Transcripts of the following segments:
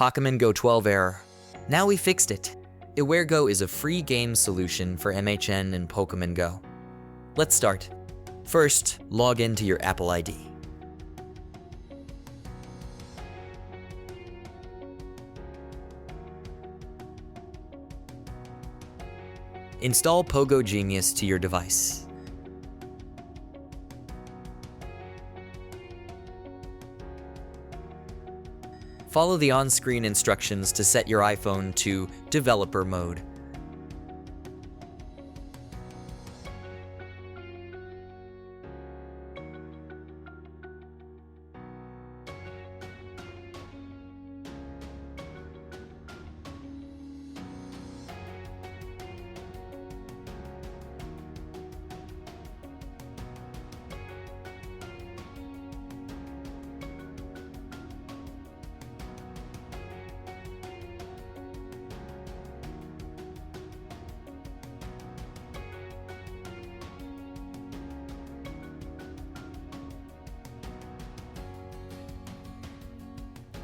Pokémon Go 12 error. Now we fixed it. iWhereGo is a free game solution for MHN and Pokémon GO. Let's start. First, log into your Apple ID. Install POGO Genius to your device. Follow the on-screen instructions to set your iPhone to developer mode.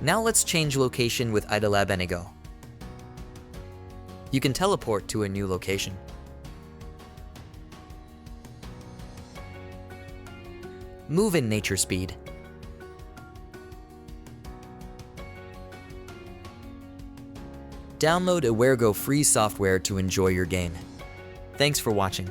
Now let's change location with iWhereGo. You can teleport to a new location. Move in nature speed. Download iWhereGo free software to enjoy your game. Thanks for watching.